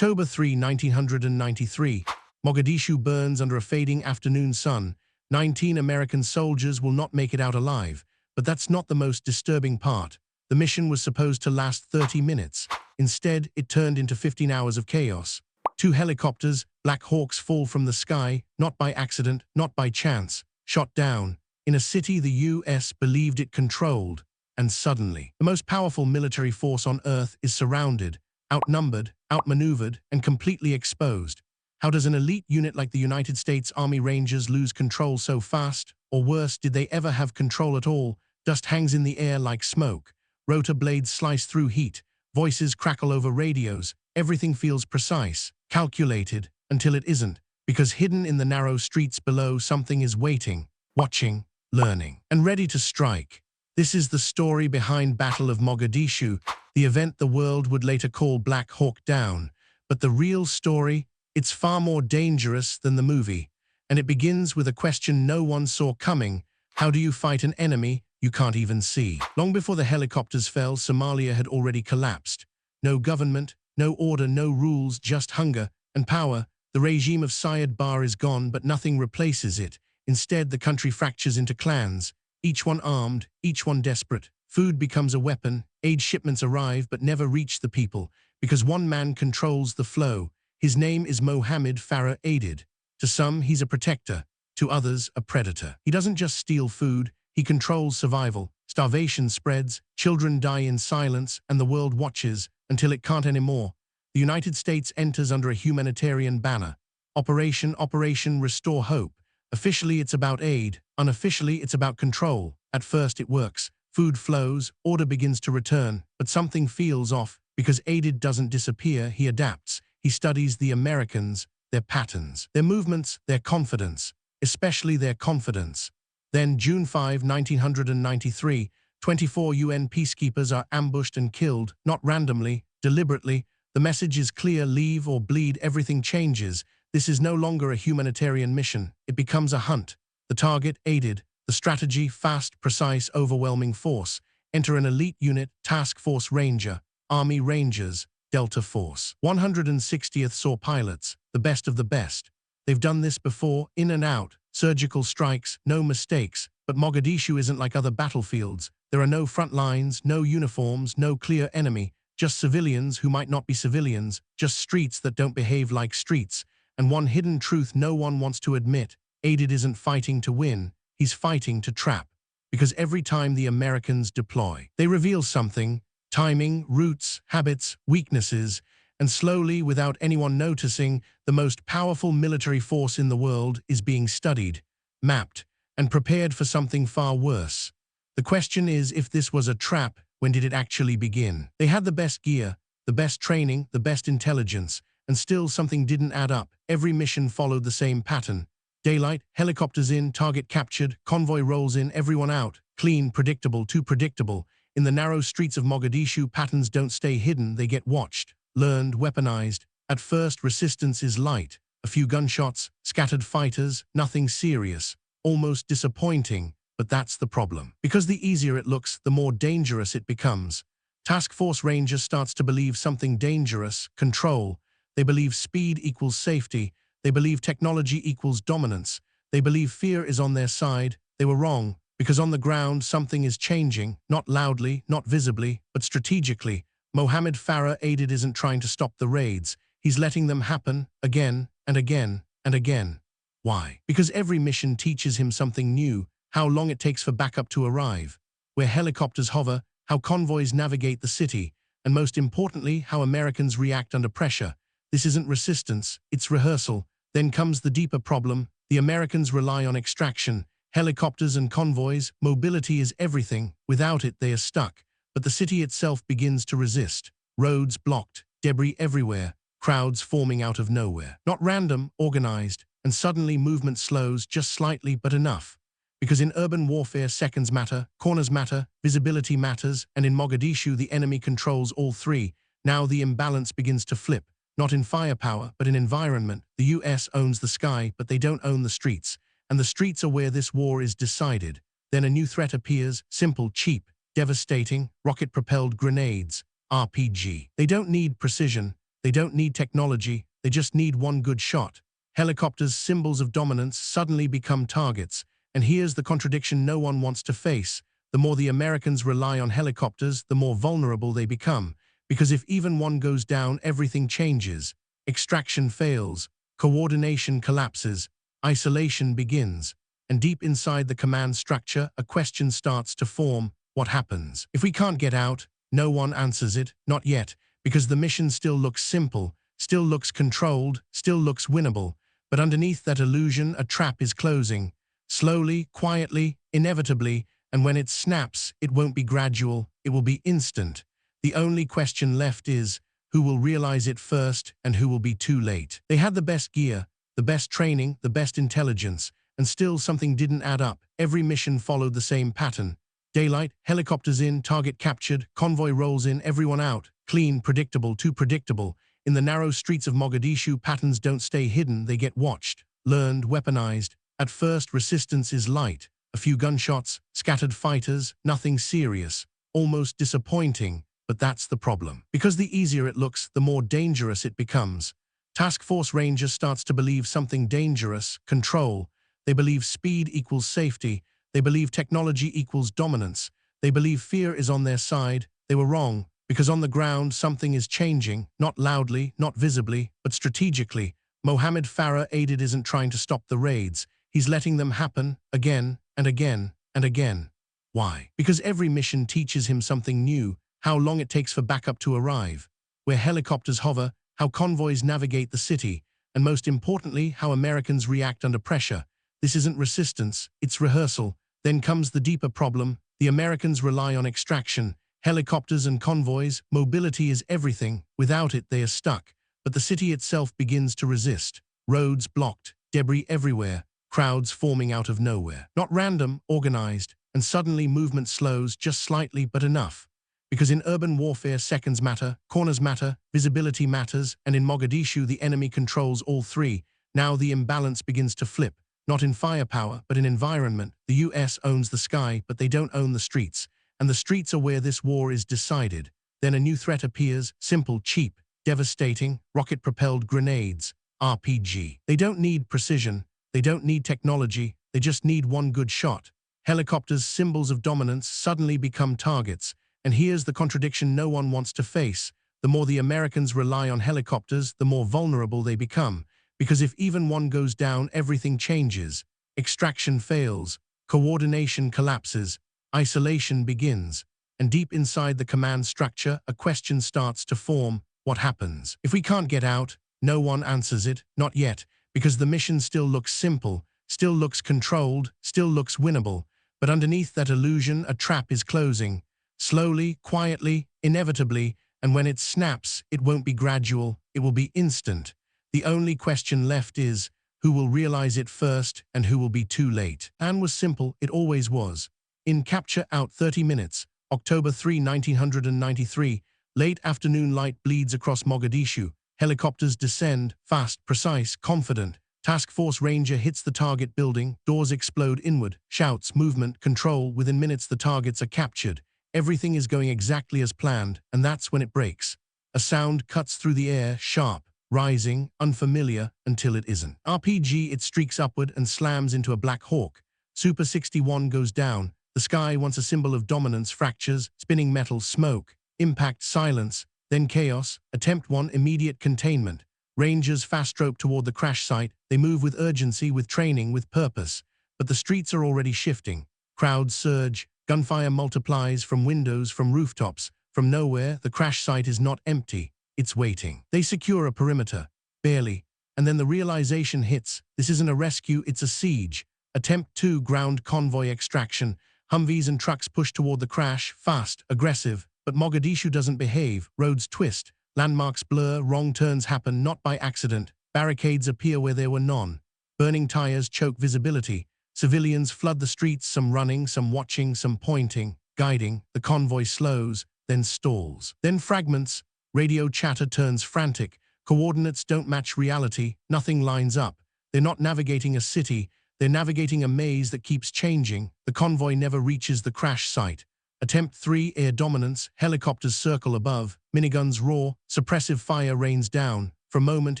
October 3, 1993. Mogadishu burns under a fading afternoon sun. 19 American soldiers will not make it out alive. But that's not the most disturbing part. The mission was supposed to last 30 minutes. Instead, it turned into 15 hours of chaos. 2 helicopters, Black Hawks, fall from the sky, not by accident, not by chance, shot down, in a city the US believed it controlled. And suddenly, the most powerful military force on Earth is surrounded, outnumbered, outmaneuvered, and completely exposed. How does an elite unit like the United States Army Rangers lose control so fast? Or worse, did they ever have control at all? Dust hangs in the air like smoke. Rotor blades slice through heat. Voices crackle over radios. Everything feels precise, calculated, until it isn't. Because hidden in the narrow streets below, something is waiting, watching, learning, and ready to strike. This is the story behind Battle of Mogadishu, the event the world would later call Black Hawk Down. But the real story, it's far more dangerous than the movie. And it begins with a question no one saw coming. How do you fight an enemy you can't even see? Long before the helicopters fell, Somalia had already collapsed. No government, no order, no rules, just hunger and power. The regime of Syed Barre is gone, but nothing replaces it. Instead, the country fractures into clans, each one armed, each one desperate. Food becomes a weapon. Aid shipments arrive but never reach the people, because one man controls the flow. His name is Mohammed Farah Aidid. To some, he's a protector. To others, a predator. He doesn't just steal food, he controls survival. Starvation spreads, children die in silence, and the world watches until it can't anymore. The United States enters under a humanitarian banner. Operation Restore Hope. Officially, it's about aid. Unofficially, it's about control. At first, it works. Food flows, order begins to return, but something feels off. Because Aidid doesn't disappear, he adapts. He studies the Americans, their patterns, their movements, their confidence, especially their confidence. Then, June 5, 1993, 24 UN peacekeepers are ambushed and killed, not randomly, deliberately. The message is clear: leave or bleed. Everything changes. This is no longer a humanitarian mission. It becomes a hunt. The target, Aidid. The strategy, fast, precise, overwhelming force. Enter an elite unit, Task Force Ranger, Army Rangers, Delta Force. 160th saw pilots, the best of the best. They've done this before, in and out, surgical strikes, no mistakes. But Mogadishu isn't like other battlefields. There are no front lines, no uniforms, no clear enemy. Just civilians who might not be civilians, just streets that don't behave like streets. And one hidden truth no one wants to admit: Aidid isn't fighting to win, he's fighting to trap. Because every time the Americans deploy, they reveal something: timing, routes, habits, weaknesses, and slowly, without anyone noticing, the most powerful military force in the world is being studied, mapped, and prepared for something far worse. The question is, if this was a trap, when did it actually begin? They had the best gear, the best training, the best intelligence, and still something didn't add up. Every mission followed the same pattern. Daylight, helicopters in, target captured, convoy rolls in, everyone out. Clean, predictable, too predictable. In the narrow streets of Mogadishu, patterns don't stay hidden, they get watched, learned, weaponized. At first, resistance is light. A few gunshots, scattered fighters, nothing serious. Almost disappointing, but that's the problem. Because the easier it looks, the more dangerous it becomes. Task Force Ranger starts to believe something dangerous: control. They believe speed equals safety. They believe technology equals dominance. They believe fear is on their side. They were wrong, because on the ground something is changing, not loudly, not visibly, but strategically. Mohammed Farah Aidid isn't trying to stop the raids. He's letting them happen again and again and again. Why? Because every mission teaches him something new: how long it takes for backup to arrive, where helicopters hover, how convoys navigate the city, and most importantly, how Americans react under pressure. This isn't resistance, it's rehearsal. Then comes the deeper problem: the Americans rely on extraction, helicopters and convoys. Mobility is everything. Without it, they are stuck. But the city itself begins to resist. Roads blocked, debris everywhere, crowds forming out of nowhere. Not random, organized, and suddenly movement slows just slightly, but enough. Because in urban warfare, seconds matter, corners matter, visibility matters, and in Mogadishu, the enemy controls all three. Now the imbalance begins to flip. Not in firepower, but in environment. The US owns the sky, but they don't own the streets. And the streets are where this war is decided. Then a new threat appears: simple, cheap, devastating, rocket-propelled grenades, RPG. They don't need precision. They don't need technology, they just need one good shot. Helicopters, symbols of dominance, suddenly become targets. And here's the contradiction no one wants to face. The more the Americans rely on helicopters, the more vulnerable they become. Because if even one goes down, everything changes. Extraction fails, coordination collapses, isolation begins. And deep inside the command structure, a question starts to form: what happens? If we can't get out, no one answers it, not yet, because the mission still looks simple, still looks controlled, still looks winnable. But underneath that illusion, a trap is closing. Slowly, quietly, inevitably, and when it snaps, it won't be gradual, it will be instant. The only question left is, who will realize it first and who will be too late? They had the best gear, the best training, the best intelligence, and still something didn't add up. Every mission followed the same pattern. Daylight, helicopters in, target captured, convoy rolls in, everyone out. Clean, predictable, too predictable. In the narrow streets of Mogadishu, patterns don't stay hidden, they get watched, learned, weaponized. At first, resistance is light. A few gunshots, scattered fighters, nothing serious. Almost disappointing, but that's the problem. Because the easier it looks, the more dangerous it becomes. Task Force Ranger starts to believe something dangerous: control. They believe speed equals safety. They believe technology equals dominance. They believe fear is on their side. They were wrong, because on the ground something is changing, not loudly, not visibly, but strategically. Mohammed Farah aided isn't trying to stop the raids. He's letting them happen again and again and again. Why? Because every mission teaches him something new: how long it takes for backup to arrive, where helicopters hover, how convoys navigate the city, and most importantly, how Americans react under pressure. This isn't resistance, it's rehearsal. Then comes the deeper problem. The Americans rely on extraction, helicopters and convoys. Mobility is everything. Without it, they are stuck. But the city itself begins to resist. Roads blocked, debris everywhere, crowds forming out of nowhere. Not random, organized, and suddenly movement slows just slightly, but enough. Because in urban warfare, seconds matter, corners matter, visibility matters, and in Mogadishu, the enemy controls all three. Now the imbalance begins to flip. Not in firepower, but in environment. The US owns the sky, but they don't own the streets. And the streets are where this war is decided. Then a new threat appears: simple, cheap, devastating, rocket-propelled grenades, RPG. They don't need precision, they don't need technology, they just need one good shot. Helicopters, symbols of dominance, suddenly become targets. And here's the contradiction no one wants to face. The more the Americans rely on helicopters, the more vulnerable they become. Because if even one goes down, everything changes. Extraction fails, coordination collapses, isolation begins. And deep inside the command structure, a question starts to form: what happens? If we can't get out, no one answers it, not yet, because the mission still looks simple, still looks controlled, still looks winnable. But underneath that illusion, a trap is closing. Slowly, quietly, inevitably, and when it snaps, it won't be gradual, it will be instant. The only question left is, who will realize it first and who will be too late? Plan was simple, it always was. In Capture Out 30 minutes, October 3, 1993, late afternoon light bleeds across Mogadishu. Helicopters descend, fast, precise, confident. Task Force Ranger hits the target building, doors explode inward, shouts, movement, control. Within minutes the targets are captured. Everything is going exactly as planned, and that's when it breaks. A sound cuts through the air, sharp, rising, unfamiliar, until it isn't. RPG, it streaks upward and slams into a Black Hawk. Super 61 goes down. The sky, once a symbol of dominance, fractures, spinning metal, smoke, impact, silence, then chaos. Attempt 1, immediate containment. Rangers fast-rope toward the crash site. They move with urgency, with training, with purpose. But the streets are already shifting. Crowds surge, gunfire multiplies from windows, from rooftops. From nowhere, the crash site is not empty. It's waiting. They secure a perimeter, barely, and then the realization hits: this isn't a rescue, it's a siege. Attempt 2, ground convoy extraction. Humvees and trucks push toward the crash, fast, aggressive, but Mogadishu doesn't behave. Roads twist, landmarks blur, wrong turns happen not by accident. Barricades appear where there were none. Burning tires choke visibility. Civilians flood the streets, some running, some watching, some pointing, guiding. The convoy slows, then stalls. Then fragments. Radio chatter turns frantic. Coordinates don't match reality. Nothing lines up. They're not navigating a city. They're navigating a maze that keeps changing. The convoy never reaches the crash site. Attempt 3, air dominance, helicopters circle above, miniguns roar, suppressive fire rains down. For a moment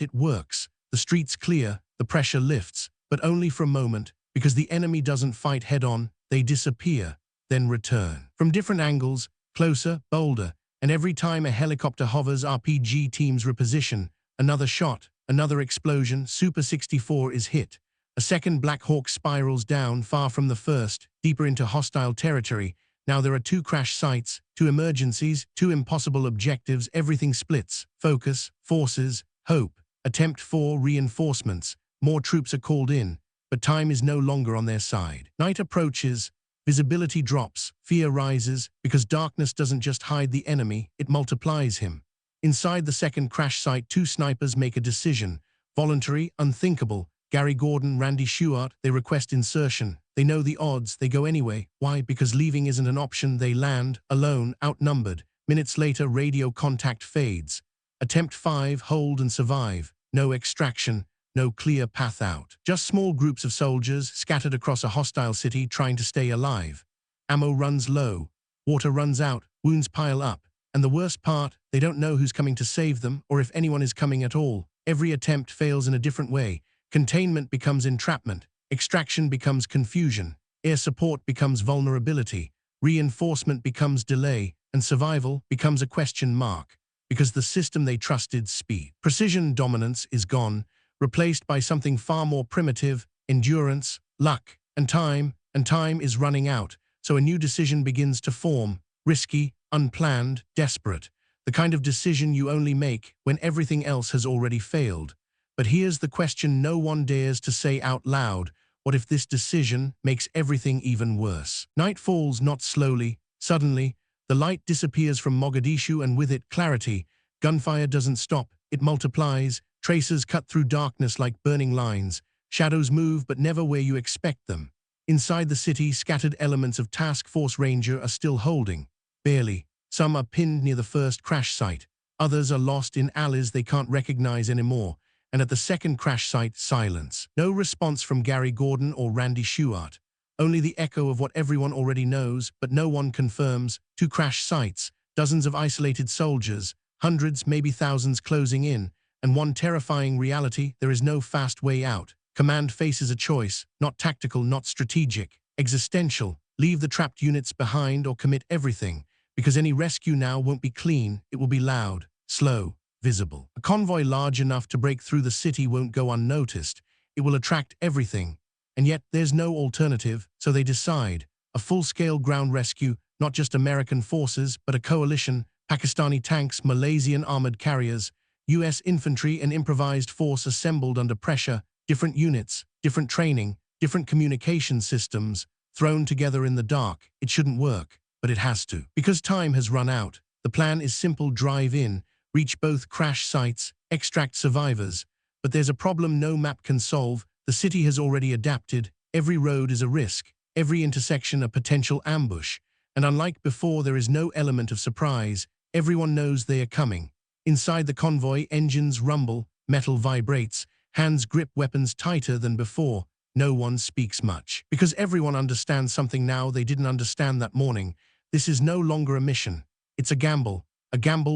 it works. The streets clear, the pressure lifts, but only for a moment, because the enemy doesn't fight head-on, they disappear, then return. From different angles, closer, bolder, and every time a helicopter hovers, RPG teams reposition. Another shot, another explosion, Super 64 is hit. A second Black Hawk spirals down, far from the first, deeper into hostile territory. Now there are 2 crash sites, 2 emergencies, 2 impossible objectives, everything splits. Focus, forces, hope. Attempt 4, reinforcements. More troops are called in, but time is no longer on their side. Night approaches, visibility drops, fear rises, because darkness doesn't just hide the enemy, it multiplies him. Inside the second crash site, 2 snipers make a decision. Voluntary, unthinkable. Gary Gordon, Randy Shewhart, they request insertion. They know the odds, they go anyway. Why? Because leaving isn't an option. They land, alone, outnumbered. Minutes later, radio contact fades. Attempt 5, hold and survive. No extraction, no clear path out. Just small groups of soldiers scattered across a hostile city trying to stay alive. Ammo runs low, water runs out, wounds pile up. And the worst part, they don't know who's coming to save them or if anyone is coming at all. Every attempt fails in a different way. Containment becomes entrapment. Extraction becomes confusion. Air support becomes vulnerability. Reinforcement becomes delay. And survival becomes a question mark. Because the system they trusted, speed. Precision dominance is gone, replaced by something far more primitive, endurance, luck, and time is running out. So a new decision begins to form. Risky, unplanned, desperate. The kind of decision you only make when everything else has already failed. But here's the question no one dares to say out loud. What if this decision makes everything even worse? Night falls not slowly, suddenly. The light disappears from Mogadishu and with it clarity. Gunfire doesn't stop, it multiplies. Tracers cut through darkness like burning lines. Shadows move but never where you expect them. Inside the city, scattered elements of Task Force Ranger are still holding. Barely. Some are pinned near the first crash site. Others are lost in alleys they can't recognize anymore. And at the second crash site, silence. No response from Gary Gordon or Randy Shewhart. Only the echo of what everyone already knows, but no one confirms. 2 crash sites, dozens of isolated soldiers, hundreds, maybe thousands closing in, and one terrifying reality: there is no fast way out. Command faces a choice, not tactical, not strategic, existential. Leave the trapped units behind or commit everything, because any rescue now won't be clean, it will be loud, slow, visible. A convoy large enough to break through the city won't go unnoticed. It will attract everything. And yet there's no alternative, so they decide. A full-scale ground rescue, not just American forces, but a coalition, Pakistani tanks, Malaysian armored carriers, US infantry and improvised force assembled under pressure, different units, different training, different communication systems, thrown together in the dark. It shouldn't work, but it has to. Because time has run out, the plan is simple: drive in, reach both crash sites, extract survivors. But there's a problem no map can solve. The city has already adapted. Every road is a risk, every intersection a potential ambush. And unlike before, there is no element of surprise. Everyone knows they are coming. Inside the convoy, engines rumble, metal vibrates, hands grip weapons tighter than before. No one speaks much. Because everyone understands something now they didn't understand that morning. This is no longer a mission. It's a gamble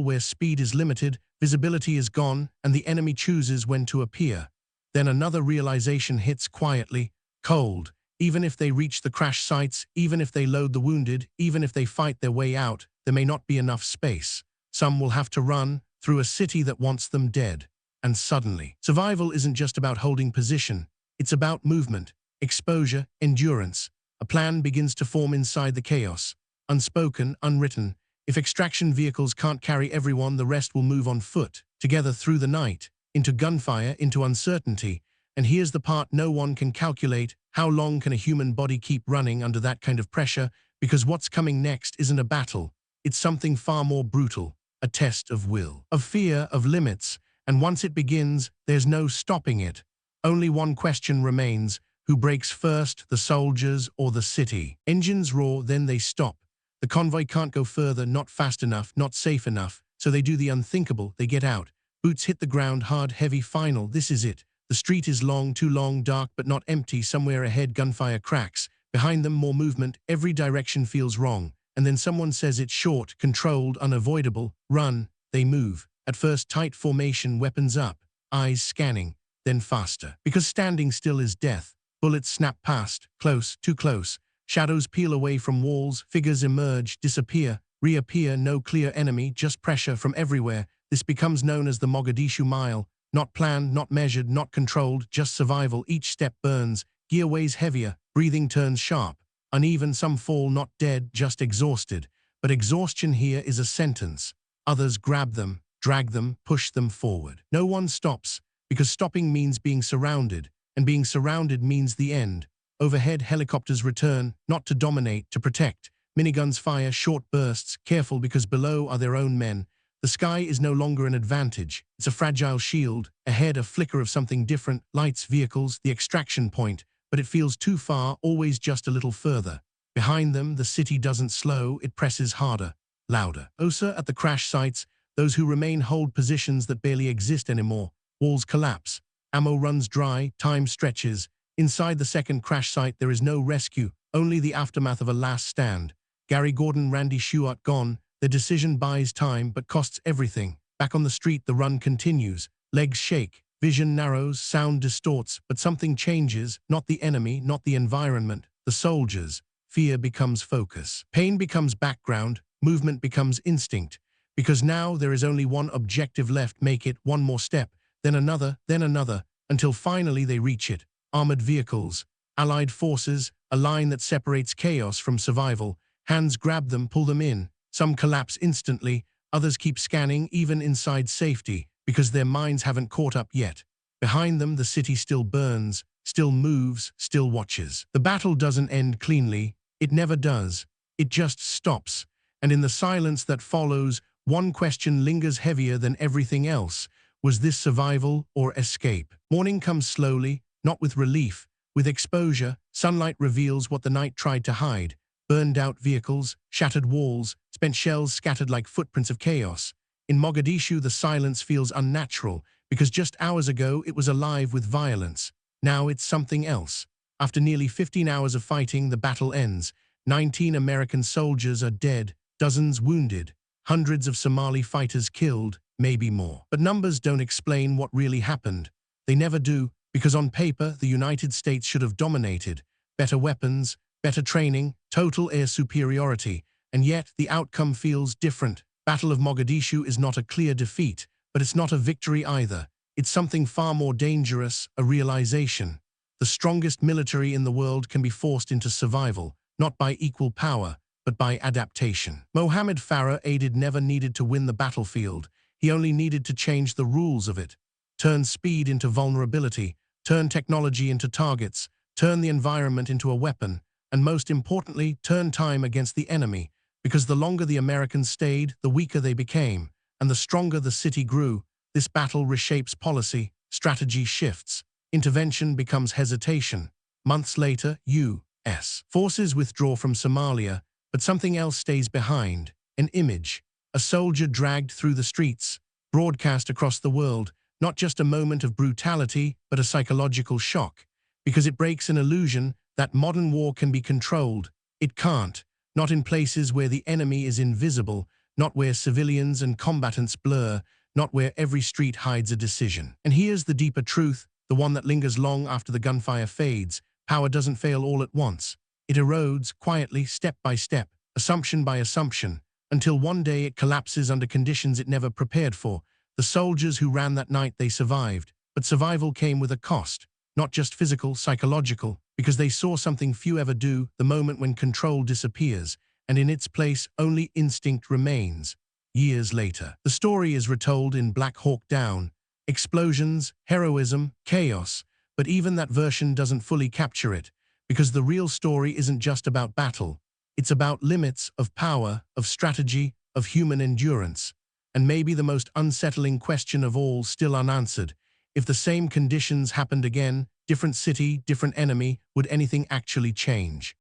where speed is limited, visibility is gone, and the enemy chooses when to appear. Then another realization hits quietly, cold. Even if they reach the crash sites, even if they load the wounded, even if they fight their way out, there may not be enough space. Some will have to run through a city that wants them dead. And suddenly, survival isn't just about holding position. It's about movement, exposure, endurance. A plan begins to form inside the chaos. Unspoken, unwritten. If extraction vehicles can't carry everyone, the rest will move on foot, together through the night, into gunfire, into uncertainty. And here's the part no one can calculate: how long can a human body keep running under that kind of pressure? Because what's coming next isn't a battle. It's something far more brutal. A test of will, of fear, of limits. And once it begins, there's no stopping it. Only one question remains: who breaks first, the soldiers or the city? Engines roar, then they stop. The convoy can't go further, not fast enough, not safe enough. So they do the unthinkable, they get out. Boots hit the ground hard, heavy, final. This is it. The street is long, too long, dark but not empty. Somewhere ahead, gunfire cracks. Behind them, more movement. Every direction feels wrong. and then someone says it's short, controlled, unavoidable. Run, they move. At first tight formation, weapons up, eyes scanning, then faster. Because standing still is death. Bullets snap past, close, too close. Shadows peel away from walls, figures emerge, disappear, reappear, no clear enemy, just pressure from everywhere. This becomes known as the Mogadishu Mile. Not planned, not measured, not controlled, just survival. Each step burns, gear weighs heavier, breathing turns sharp. Uneven, some fall not dead, just exhausted. But exhaustion here is a sentence. Others grab them, drag them, push them forward. No one stops, because stopping means being surrounded, and being surrounded means the end. Overhead, helicopters return, not to dominate, to protect. Miniguns fire short bursts, careful because below are their own men. The sky is no longer an advantage. It's a fragile shield. Ahead, a flicker of something different, lights, vehicles, the extraction point. But it feels too far, always just a little further. Behind them, the city doesn't slow, it presses harder, louder. Closer at the crash sites, those who remain hold positions that barely exist anymore. Walls collapse. Ammo runs dry, time stretches. Inside the second crash site, there is no rescue, only the aftermath of a last stand. Gary Gordon, Randy Shewart gone. Their decision buys time, but costs everything. Back on the street, the run continues. Legs shake, vision narrows, sound distorts, but something changes. Not the enemy, not the environment, the soldiers. Fear becomes focus. Pain becomes background. Movement becomes instinct. Because now there is only one objective left. Make it one more step, then another, until finally they reach it. Armored vehicles, allied forces, a line that separates chaos from survival. Hands grab them, pull them in. Some collapse instantly, others keep scanning even inside safety because their minds haven't caught up yet. Behind them, the city still burns, still moves, still watches. The battle doesn't end cleanly. It never does. It just stops. And in the silence that follows, one question lingers heavier than everything else. Was this survival or escape? Morning comes slowly, not with relief, with exposure. Sunlight reveals what the night tried to hide. Burned out vehicles, shattered walls, spent shells scattered like footprints of chaos. In Mogadishu, the silence feels unnatural because just hours ago it was alive with violence. Now it's something else. After nearly 15 hours of fighting, the battle ends. 19 American soldiers are dead, dozens wounded, hundreds of Somali fighters killed, maybe more. But numbers don't explain what really happened. They never do, because on paper, the United States should have dominated. Better weapons, better training, total air superiority, and yet the outcome feels different. Battle of Mogadishu is not a clear defeat, but it's not a victory either. It's something far more dangerous, a realization. The strongest military in the world can be forced into survival, not by equal power, but by adaptation. Mohammed Farah aided never needed to win the battlefield. He only needed to change the rules of it. Turn speed into vulnerability, turn technology into targets, turn the environment into a weapon, and most importantly, turn time against the enemy, because the longer the Americans stayed, the weaker they became, and the stronger the city grew. This battle reshapes policy, strategy shifts, intervention becomes hesitation. Months later, U.S. forces withdraw from Somalia, but something else stays behind, an image, a soldier dragged through the streets, broadcast across the world, not just a moment of brutality, but a psychological shock, because it breaks an illusion that modern war can be controlled. It can't, not in places where the enemy is invisible, not where civilians and combatants blur, not where every street hides a decision. And here's the deeper truth, the one that lingers long after the gunfire fades. Power doesn't fail all at once. It erodes quietly, step by step, assumption by assumption, until one day it collapses under conditions it never prepared for. The soldiers who ran that night, they survived, but survival came with a cost. Not just physical, psychological, because they saw something few ever do, the moment when control disappears, and in its place only instinct remains. Years later, the story is retold in Black Hawk Down. Explosions, heroism, chaos, but even that version doesn't fully capture it, because the real story isn't just about battle. It's about limits of power, of strategy, of human endurance. And maybe the most unsettling question of all, still unanswered: if the same conditions happened again, different city, different enemy, would anything actually change?